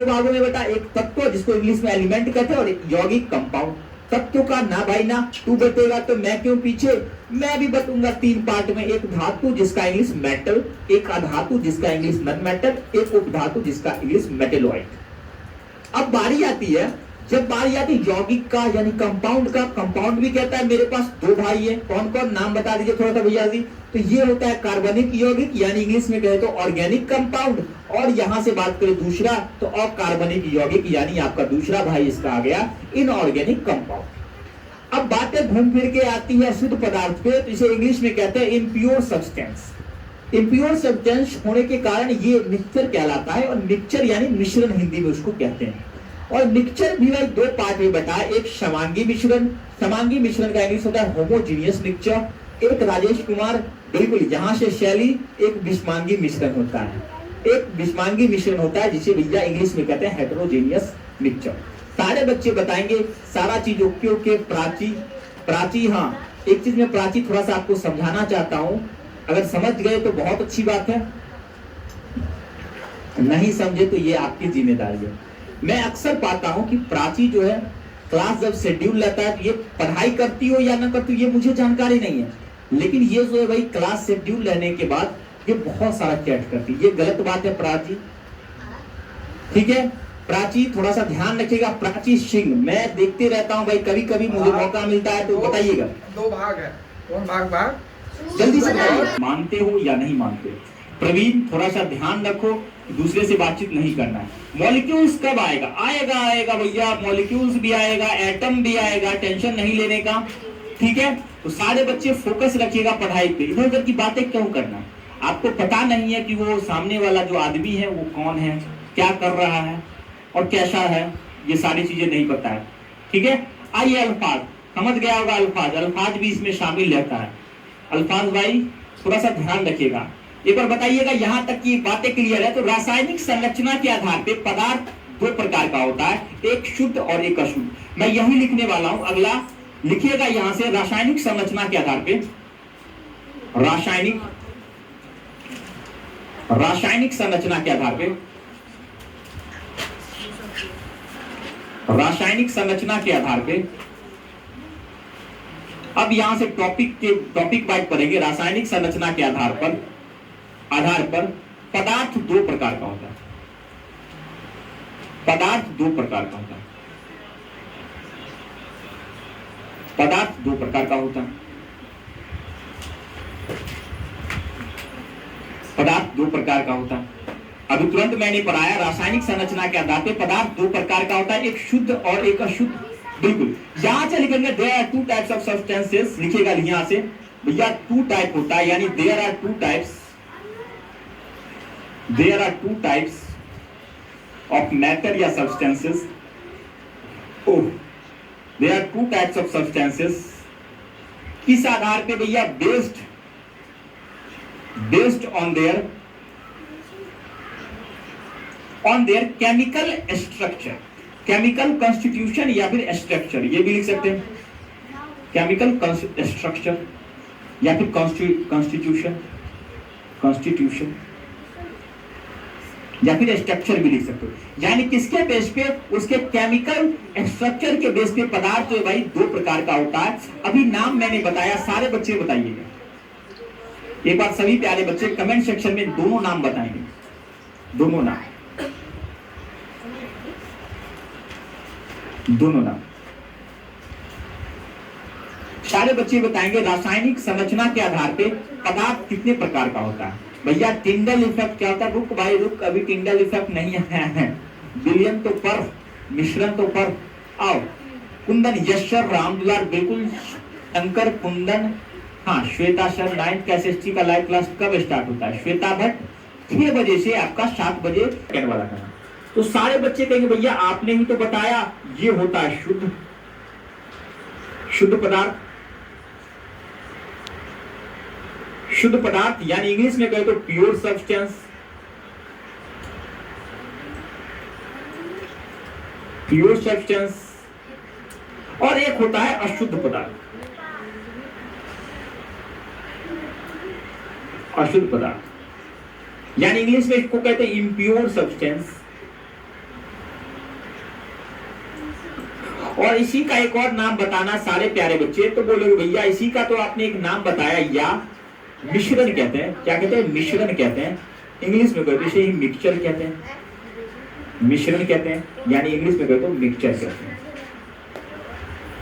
भागों में बेटा एक तत्व जिसको इंग्लिश में एलिमेंट कहते हैं और एक यौगिक कंपाउंड। तत्व का ना भाई ना, तू बतेगा तो मैं क्यों पीछे, मैं भी बताऊंगा 3 पार्ट में। एक धातु जिसका इंग्लिश मेटल, एक अधातु जिसका इंग्लिश नॉन मेटल, एक उपधातु जिसका इंग्लिश मेटेलॉइड। अब बारी आती है, जब बारी आती है यौगिक का यानी कंपाउंड का। कंपाउंड भी कहता है मेरे पास 2 भाई है, कौन कौन नाम बता दीजिए थोड़ा सा भैया जी। तो ये होता है कार्बनिक यौगिक यानी इंग्लिश में कहे तो ऑर्गेनिक कंपाउंड, और यहां से बात करें दूसरा तो अकार्बनिक यौगिक यानी आपका दूसरा भाई इसका आ गया इनऑर्गेनिक कंपाउंड। अब बातें घूम फिर के आती है शुद्ध पदार्थ पे, तो इसे इंग्लिश में कहते हैं इम्प्योर सब्सटेंस। इम्प्योर सब्सटेंस होने के कारण ये मिक्सचर कहलाता है, और मिक्सचर यानी मिश्रण हिंदी में उसको कहते हैं। और मिक्सचर भी भाई 2 पार्ट में बटा, एक समांगी मिश्रण, समांगी मिश्रण का इंग्लिश होता है होमोजीनियस मिक्सचर, एक राजेश कुमार बिल्कुल यहां से शैली, एक विषमांगी मिश्रण होता है, एक विषमांगी मिश्रण होता है जिसे भैया इंग्लिश में कहते हैं हेटेरोजेनियस मिक्सचर। सारे बच्चे बताएंगे सारा चीज ओके ओके। प्राची हाँ, एक चीज में प्राची थोड़ा सा आपको समझाना चाहता हूं, अगर समझ गए तो बहुत अच्छी बात है, नहीं समझे तो ये आपकी जिम्मेदारी है। मैं अक्सर पाता हूं कि प्राची जो है क्लास जब शेड्यूल लेता है तो ये पढ़ाई करती हो या ना करती हो ये मुझे जानकारी नहीं है, लेकिन ये जो है भाई क्लास शेड्यूल लेने के बाद ये बहुत सारा चैट करती है। ये गलत बात है प्राची, ठीक है प्राची थोड़ा सा ध्यान रखिएगा। प्राची सिंह मैं देखते रहता हूँ भाई, कभी कभी मुझे मौका मिलता है तो बताइएगा। 2 भाग है, कौन भाग जल्दी से मानते हो या नहीं मानते। प्रवीण थोड़ा सा ध्यान रखो, दूसरे से बातचीत नहीं करना है। मॉलिक्यूल्स कब आएगा, आएगा भैया, मॉलिक्यूल्स भी आएगा, एटम भी आएगा, टेंशन नहीं लेने का, ठीक है। तो सारे बच्चे फोकस रखिएगा पढ़ाई पे, इधर उधर की बातें क्यों करना। आपको पता नहीं है कि वो सामने वाला जो आदमी है वो कौन है, क्या कर रहा है और कैसा है, ये सारी चीजें नहीं पता है, ठीक है। आइए अल्फाज, समझ गया होगा अल्फाज भी इसमें शामिल रहता है। अल्फाज भाई थोड़ा सा ध्यान रखिएगा, एक बार बताइएगा यहां तक की बातें क्लियर है। तो रासायनिक संरचना के आधार पे पदार्थ 2 प्रकार का होता है, एक शुद्ध और एक अशुद्ध। मैं यही लिखने वाला हूं, अगला लिखिएगा यहां से रासायनिक संरचना के आधार पे, रासायनिक संरचना के आधार पे, रासायनिक संरचना के आधार पे। अब यहां से टॉपिक वाइज पढ़ेंगे। रासायनिक संरचना के आधार पर पदार्थ 2 प्रकार का होता है, पदार्थ 2 प्रकार का होता है, पदार्थ 2 प्रकार का होता है, पदार्थ 2 प्रकार का होता है। अभी तुरंत मैंने पढ़ाया रासायनिक संरचना के आधार पर पदार्थ 2 प्रकार का होता है, एक शुद्ध और एक अशुद्ध। बिल्कुल यहां से लिखेंगे there are 2 types of substances, लिखेगा यहां से भैया 2 टाइप होता है, यानी there are 2 types, there are 2 types of matter या substances, oh there are 2 types of substances। किस आधार पे भैया, based on their chemical structure, chemical constitution या फिर structure, ये भी लिख सकते हैं chemical structure या फिर constitution या फिर स्ट्रक्चर भी लिख सकते हो। यानी किसके बेस पे, उसके केमिकल स्ट्रक्चर के बेस पे पदार्थ जो भाई 2 प्रकार का होता है। अभी नाम मैंने बताया, सारे बच्चे बताइएगा एक बार, सभी प्यारे बच्चे कमेंट सेक्शन में दोनों नाम बताएंगे, दोनों नाम सारे बच्चे बताएंगे रासायनिक संरचना के आधार पे पदार्थ कितने प्रकार का होता है। भैया टिंडल इफेक्ट क्या होता है, रुक भाई रुक, अभी टिंडल इफेक्ट नहीं आया है, विलियम तो पर, मिश्रण तो पर। आओ कुंदन, यश सर, रामदुलार बिल्कुल, शंकर, कुंदन, हाँ श्वेता सर। 9th का एसएसटी का लाइव क्लास कब स्टार्ट होता है, श्वेता भट्ट 6 बजे से आपका 7 बजे कहने वाला था। तो सारे बच्चे कहेंगे भैया आपने ही तो बताया ये होता है शुद्ध पदार्थ, शुद्ध पदार्थ यानी इंग्लिश में कहे तो प्योर सब्सटेंस, प्योर सब्सटेंस, और एक होता है अशुद्ध पदार्थ, अशुद्ध पदार्थ यानी इंग्लिश में इसको कहते हैं इम्प्योर सब्सटेंस, और इसी का एक और नाम बताना सारे प्यारे बच्चे। तो बोलोगे भैया इसी का तो आपने एक नाम बताया, या मिश्रण कहते हैं। क्या कहते हैं? मिश्रण कहते हैं। इंग्लिश में कहते हैं मिक्सचर कहते हैं, मिश्रण कहते हैं, यानी इंग्लिश में कहते हो मिक्सचर कहते हैं,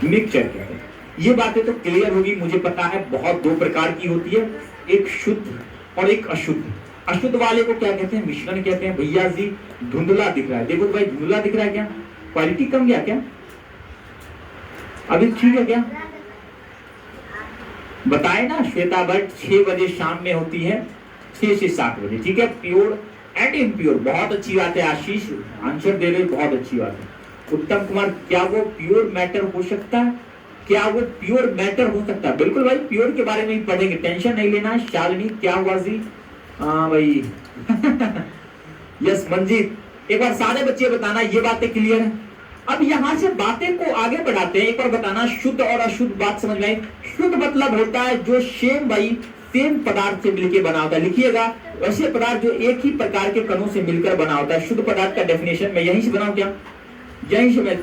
मिक्सचर कहते हैं। ये बातें तो क्लियर होगी, मुझे पता है। बहुत दो प्रकार की होती है, एक शुद्ध और एक अशुद्ध। अशुद्ध वाले को क्या कहते हैं? मिश्रण कहते हैं। भैया जी धुंधला दिख रहा है, देखो भाई धुंधला दिख रहा है, क्या क्वालिटी कम गया क्या? अभी ठीक है क्या? बताए ना, श्वेता भट्ट 6 बजे शाम में होती है, 6 से 7 बजे, ठीक है। प्योर एंड इम्प्योर, बहुत अच्छी बात है। आशीष आंसर दे रहे, बहुत अच्छी बात है। उत्तम कुमार, क्या वो प्योर मैटर हो सकता है? क्या वो प्योर मैटर हो सकता है? बिल्कुल भाई, प्योर के बारे में ही पढ़ेंगे, टेंशन नहीं लेना है। शालिनी, क्या हुआ जी? हाँ भाई यस मंजीत, एक बार सारे बच्चे बताना ये बातें क्लियर है। अब यहां से बातें को आगे बढ़ाते हैं। एक बार बताना शुद्ध और अशुद्ध बात समझ में आई? शुद्ध मतलब होता है जो सेम भाई सेम पदार्थ से मिलकर बना होता है। लिखिएगा, वैसे पदार्थ जो एक ही प्रकार के कणों से मिलकर बना होता है। शुद्ध पदार्थ का डेफिनेशन मैं यहीं से बनाऊं क्या? यहीं से मैं